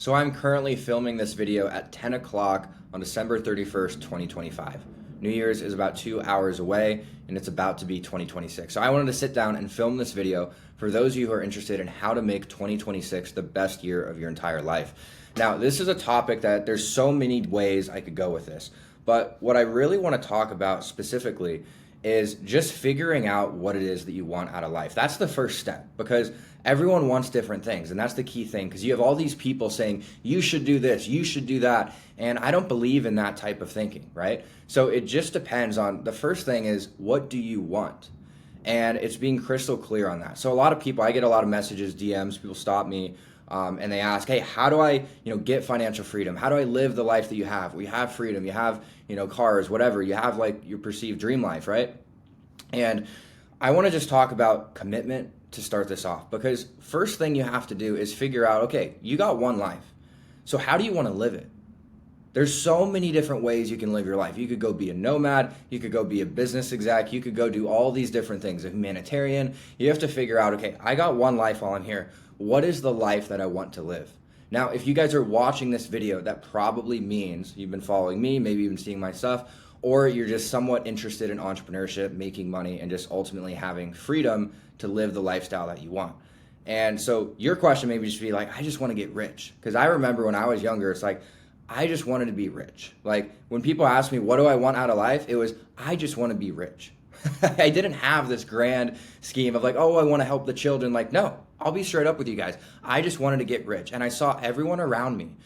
So I'm currently filming this video at 10 o'clock on December 31st, 2025. New Year's is about 2 hours away and it's about to be 2026. So I wanted to sit down and film this video for those of you who are interested in how to make 2026 the best year of your entire life. Now, this is a topic that there's so many ways I could go with this, but what I really want to talk about specifically is just figuring out what it is that you want out of life. That's the first step because everyone wants different things. And that's the key thing because you have all these people saying, you should do this, you should do that. And I don't believe in that type of thinking, right? So it just depends on the first thing is, what do you want? And it's being crystal clear on that. So a lot of people, I get a lot of messages, DMs, people stop me and they ask, hey, how do I, get financial freedom? How do I live the life that you have? We have freedom, you have, cars, whatever, you have like your perceived dream life, right? And I want to just talk about commitment to start this off because first thing you have to do is figure out, okay, you got one life. So how do you want to live it? There's so many different ways you can live your life. You could go be a nomad, you could go be a business exec, you could go do all these different things, a humanitarian. You have to figure out, okay, I got one life while I'm here. What is the life that I want to live? Now, if you guys are watching this video, that probably means you've been following me, maybe even seeing my stuff, or you're just somewhat interested in entrepreneurship, making money, and just ultimately having freedom to live the lifestyle that you want. And so your question maybe just be like, I just want to get rich. Because I remember when I was younger, it's like, I just wanted to be rich. Like when people ask me, what do I want out of life? It was, I just want to be rich. I didn't have this grand scheme of like, oh, I want to help the children. Like, no, I'll be straight up with you guys. I just wanted to get rich. And I saw everyone around me,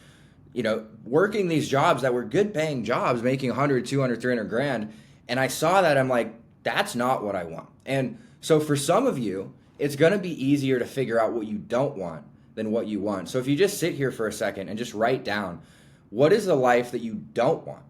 working these jobs that were good paying jobs, making 100, 200, 300 grand. And I saw that, I'm like, that's not what I want. And so for some of you, it's going to be easier to figure out what you don't want than what you want. So if you just sit here for a second and just write down, what is the life that you don't want?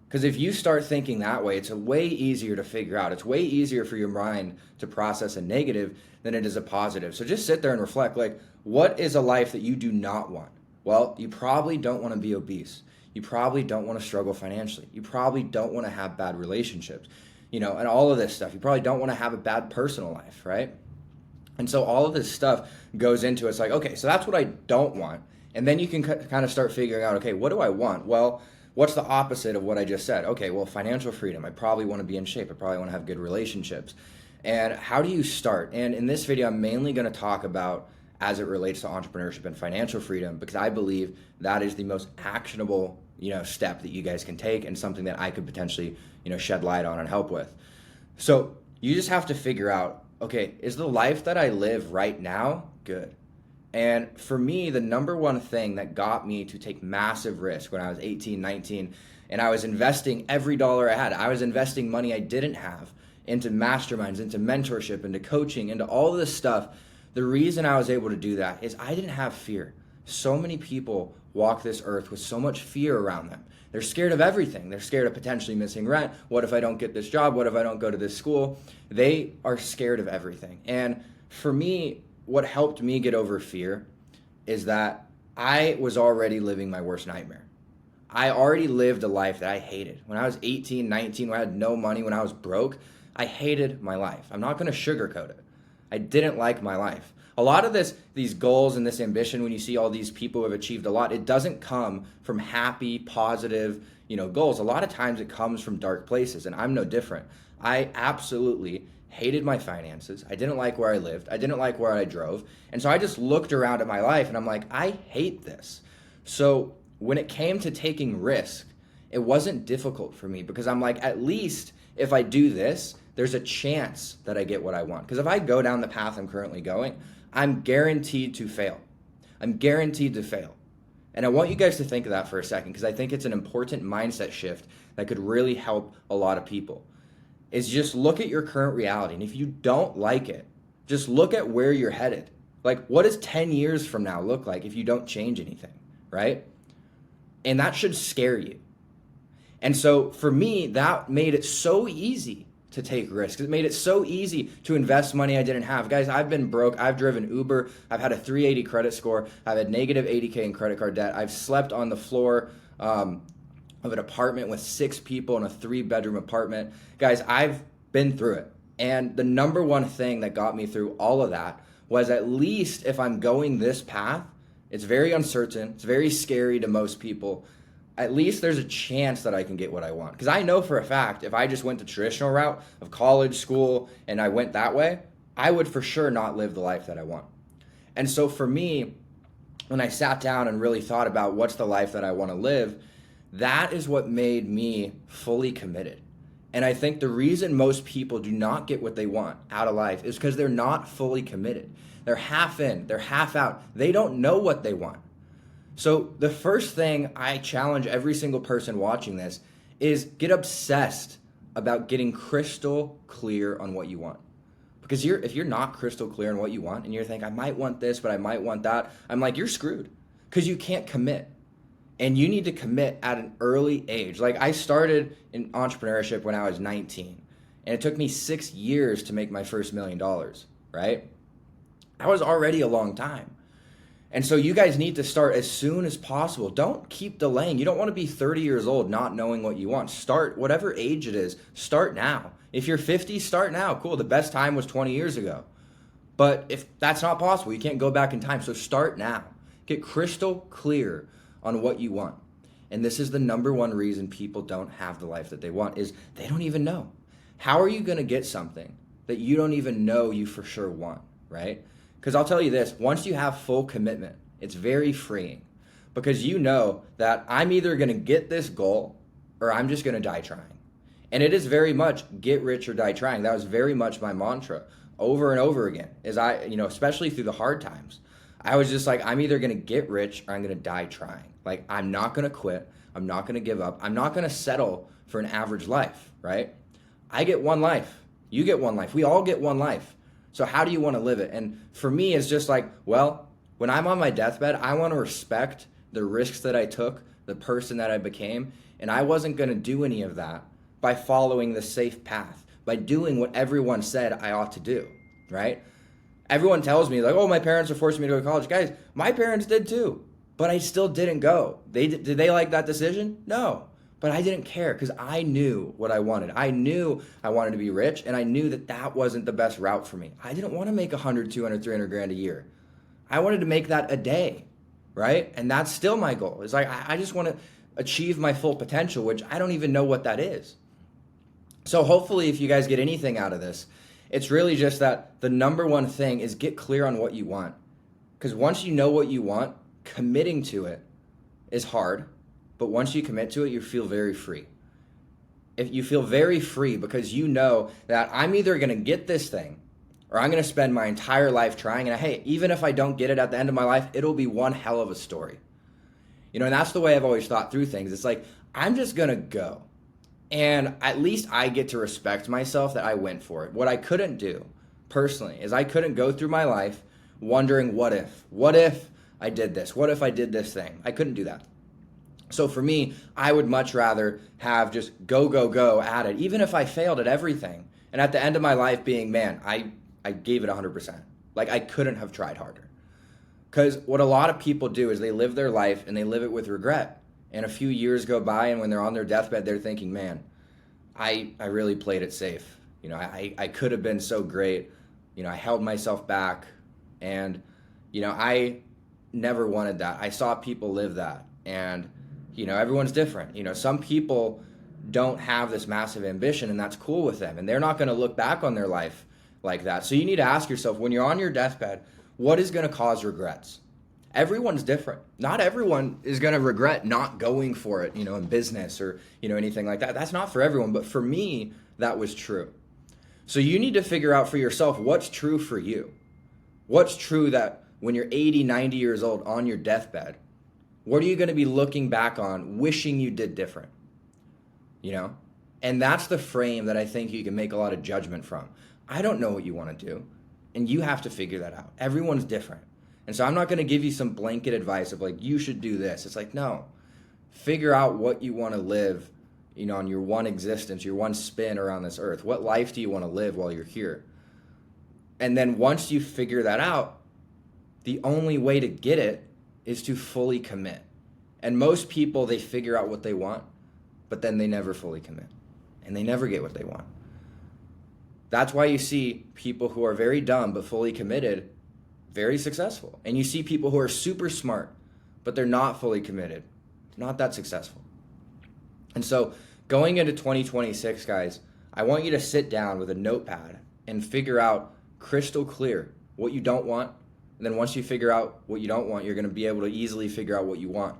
Because if you start thinking that way, it's a way easier to figure out. It's way easier for your mind to process a negative than it is a positive. So just sit there and reflect, like, what is a life that you do not want? Well, you probably don't want to be obese. You probably don't want to struggle financially. You probably don't want to have bad relationships, and all of this stuff. You probably don't want to have a bad personal life, right? And so all of this stuff goes into it's like, okay, so that's what I don't want. And then you can kind of start figuring out, okay, what do I want? Well, what's the opposite of what I just said? Okay, well, financial freedom. I probably want to be in shape. I probably want to have good relationships. And how do you start? And in this video, I'm mainly going to talk about as it relates to entrepreneurship and financial freedom, because I believe that is the most actionable, step that you guys can take and something that I could potentially, shed light on and help with. So you just have to figure out, okay, is the life that I live right now good? And for me, the number one thing that got me to take massive risk when I was 18, 19, and I was investing every dollar I had, I was investing money I didn't have into masterminds, into mentorship, into coaching, into all of this stuff. The reason I was able to do that is I didn't have fear. So many people walk this earth with so much fear around them. They're scared of everything. They're scared of potentially missing rent. What if I don't get this job? What if I don't go to this school? They are scared of everything. And for me, what helped me get over fear is that I was already living my worst nightmare. I already lived a life that I hated. When I was 18, 19, when I had no money, when I was broke, I hated my life. I'm not going to sugarcoat it. I didn't like my life. A lot of these goals and this ambition, when you see all these people who have achieved a lot, it doesn't come from happy, positive, goals. A lot of times it comes from dark places, and I'm no different. I absolutely hated my finances. I didn't like where I lived. I didn't like where I drove. And so I just looked around at my life and I'm like, I hate this. So when it came to taking risk, it wasn't difficult for me because I'm like, at least if I do this, there's a chance that I get what I want. Because if I go down the path I'm currently going, I'm guaranteed to fail. I'm guaranteed to fail. And I want you guys to think of that for a second because I think it's an important mindset shift that could really help a lot of people. Is just look at your current reality. And if you don't like it, just look at where you're headed. Like, what does 10 years from now look like if you don't change anything, right? And that should scare you. And so for me, that made it so easy to take risks. It made it so easy to invest money I didn't have. Guys, I've been broke. I've driven Uber. I've had a 380 credit score. I've had negative 80K in credit card debt. I've slept on the floor of an apartment with 6 people in a 3-bedroom apartment. Guys, I've been through it. And the number one thing that got me through all of that was, at least if I'm going this path, It's very uncertain. It's very scary to most people. At least there's a chance that I can get what I want. Because I know for a fact, if I just went the traditional route of college, school, and I went that way, I would for sure not live the life that I want. And so for me, when I sat down and really thought about what's the life that I want to live, that is what made me fully committed. And I think the reason most people do not get what they want out of life is because they're not fully committed. They're half in, they're half out. They don't know what they want. So the first thing I challenge every single person watching this is get obsessed about getting crystal clear on what you want. Because if you're not crystal clear on what you want and you're thinking, I might want this, but I might want that, I'm like, you're screwed because you can't commit. And you need to commit at an early age. Like I started in entrepreneurship when I was 19 and it took me 6 years to make my first $1 million, right? That was already a long time. And so you guys need to start as soon as possible. Don't keep delaying. You don't want to be 30 years old not knowing what you want. Start whatever age it is. Start now. If you're 50, start now. Cool. The best time was 20 years ago. But if that's not possible, you can't go back in time. So start now. Get crystal clear on what you want. And this is the number one reason people don't have the life that they want is they don't even know. How are you going to get something that you don't even know you for sure want, right? Because I'll tell you this, once you have full commitment, it's very freeing because you know that I'm either going to get this goal or I'm just going to die trying. And it is very much get rich or die trying. That was very much my mantra over and over again as especially through the hard times. I was just like, I'm either going to get rich or I'm going to die trying. Like, I'm not going to quit. I'm not going to give up. I'm not going to settle for an average life, right? I get one life. You get one life. We all get one life. So how do you want to live it? And for me, it's just like, well, when I'm on my deathbed, I want to respect the risks that I took, the person that I became, and I wasn't going to do any of that by following the safe path, by doing what everyone said I ought to do, right? Everyone tells me like, oh, my parents are forcing me to go to college. Guys, my parents did too, but I still didn't go. Did they like that decision? No. But I didn't care because I knew what I wanted. I knew I wanted to be rich, and I knew that that wasn't the best route for me. I didn't want to make 100, 200, 300 grand a year. I wanted to make that a day, right? And that's still my goal. It's like I just want to achieve my full potential, which I don't even know what that is. So hopefully if you guys get anything out of this, it's really just that the number one thing is get clear on what you want. Because once you know what you want, committing to it is hard. But once you commit to it, you feel very free. If you feel very free because you know that I'm either going to get this thing or I'm going to spend my entire life trying. And hey, even if I don't get it at the end of my life, it'll be one hell of a story. And that's the way I've always thought through things. It's like, I'm just going to go. And at least I get to respect myself that I went for it. What I couldn't do personally is I couldn't go through my life wondering what if I did this? What if I did this thing? I couldn't do that. So for me, I would much rather have just go at it, even if I failed at everything. And at the end of my life being, man, I gave it 100%. Like I couldn't have tried harder. Because what a lot of people do is they live their life and they live it with regret. And a few years go by and when they're on their deathbed, they're thinking, man, I really played it safe. I could have been so great. I held myself back. And, I never wanted that. I saw people live that. And everyone's different. Some people don't have this massive ambition and that's cool with them. And they're not going to look back on their life like that. So you need to ask yourself when you're on your deathbed, what is going to cause regrets? Everyone's different. Not everyone is going to regret not going for it, in business or, anything like that. That's not for everyone. But for me, that was true. So you need to figure out for yourself what's true for you. What's true that when you're 80, 90 years old on your deathbed, what are you going to be looking back on, wishing you did different? And that's the frame that I think you can make a lot of judgment from. I don't know what you want to do, and you have to figure that out. Everyone's different. And so I'm not going to give you some blanket advice of like, you should do this. It's like, no. Figure out what you want to live, on your one existence, your one spin around this earth. What life do you want to live while you're here? And then once you figure that out, the only way to get it is to fully commit. And most people, they figure out what they want, but then they never fully commit. And they never get what they want. That's why you see people who are very dumb but fully committed, very successful. And you see people who are super smart, but they're not fully committed, not that successful. And so going into 2026, guys, I want you to sit down with a notepad and figure out crystal clear what you don't want. And then once you figure out what you don't want, you're going to be able to easily figure out what you want.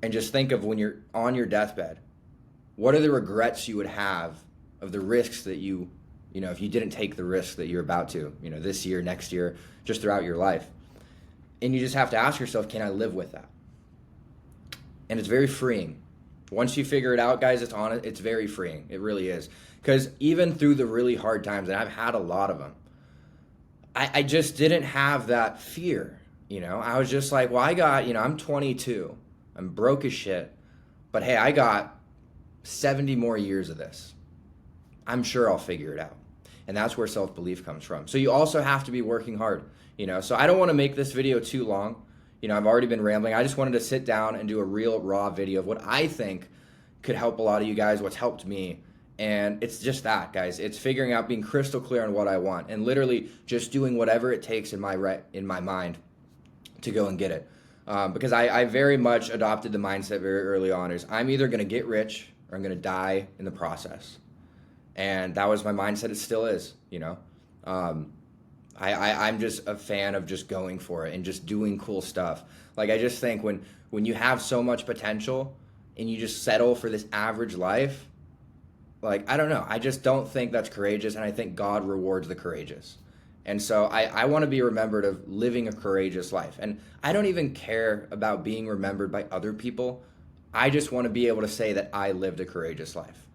And just think of when you're on your deathbed, what are the regrets you would have of the risks that you know, if you didn't take the risk that you're about to, you know, this year, next year, just throughout your life. And you just have to ask yourself, can I live with that? And it's very freeing. Once you figure it out, guys, it's very freeing. It really is. Because even through the really hard times, and I've had a lot of them, I just didn't have that fear. You know, I was just like, well, I'm 22. I'm broke as shit. But hey, I got 70 more years of this. I'm sure I'll figure it out. And that's where self-belief comes from. So you also have to be working hard, you know. So I don't want to make this video too long. You know, I've already been rambling. I just wanted to sit down and do a real raw video of what I think could help a lot of you guys, what's helped me. And it's just that, guys. It's figuring out, being crystal clear on what I want, and literally just doing whatever it takes in my mind to go and get it. Because I very much adopted the mindset very early on is I'm either going to get rich or I'm going to die in the process. And that was my mindset. It still is, you know. I'm just a fan of just going for it and just doing cool stuff. Like, I just think when you have so much potential and you just settle for this average life, like, I don't know. I just don't think that's courageous, and I think God rewards the courageous. And so I want to be remembered of living a courageous life. And I don't even care about being remembered by other people. I just want to be able to say that I lived a courageous life.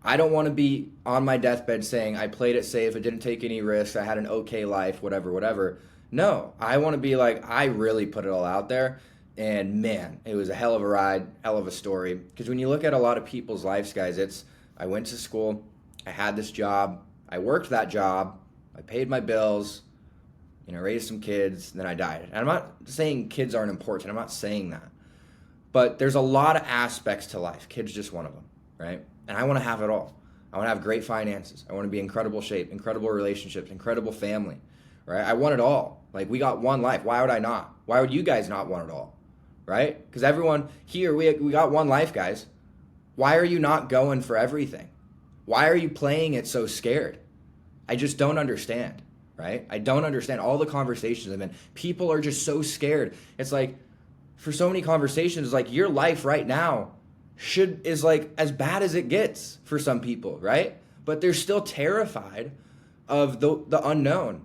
I don't want to be on my deathbed saying I played it safe, I didn't take any risks, I had an okay life, whatever. No, I want to be like, I really put it all out there, and man, it was a hell of a ride, hell of a story. Because when you look at a lot of people's lives, guys, I went to school, I had this job, I worked that job, I paid my bills, you know, raised some kids, and then I died. And I'm not saying kids aren't important, I'm not saying that. But there's a lot of aspects to life. Kids just one of them, right? And I want to have it all. I want to have great finances. I want to be in incredible shape, incredible relationships, incredible family, right? I want it all. Like, we got one life. Why would I not? Why would you guys not want it all, right? Because everyone here, we got one life, guys. Why are you not going for everything? Why are you playing it so scared? I just don't understand, right? I don't understand all the conversations I'm in. People are just so scared. It's like, for so many conversations, like, your life right now is like as bad as it gets for some people, right? But they're still terrified of the unknown.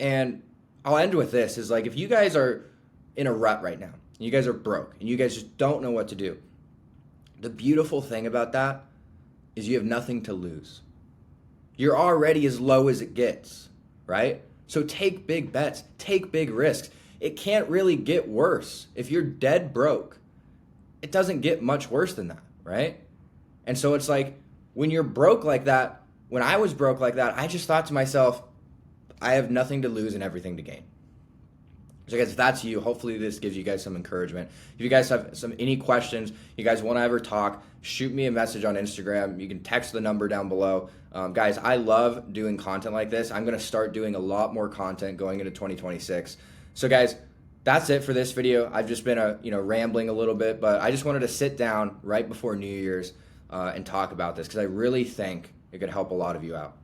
And I'll end with this, is like, if you guys are in a rut right now, and you guys are broke, and you guys just don't know what to do, the beautiful thing about that is you have nothing to lose. You're already as low as it gets, right? So take big bets, take big risks. It can't really get worse. If you're dead broke, it doesn't get much worse than that, right? And so it's like, when you're broke like that, when I was broke like that, I just thought to myself, I have nothing to lose and everything to gain. So guys, if that's you, hopefully this gives you guys some encouragement. If you guys have any questions, you guys want to ever talk, shoot me a message on Instagram. You can text the number down below. Guys, I love doing content like this. I'm going to start doing a lot more content going into 2026. So guys, that's it for this video. I've just been rambling a little bit, but I just wanted to sit down right before New Year's and talk about this, because I really think it could help a lot of you out.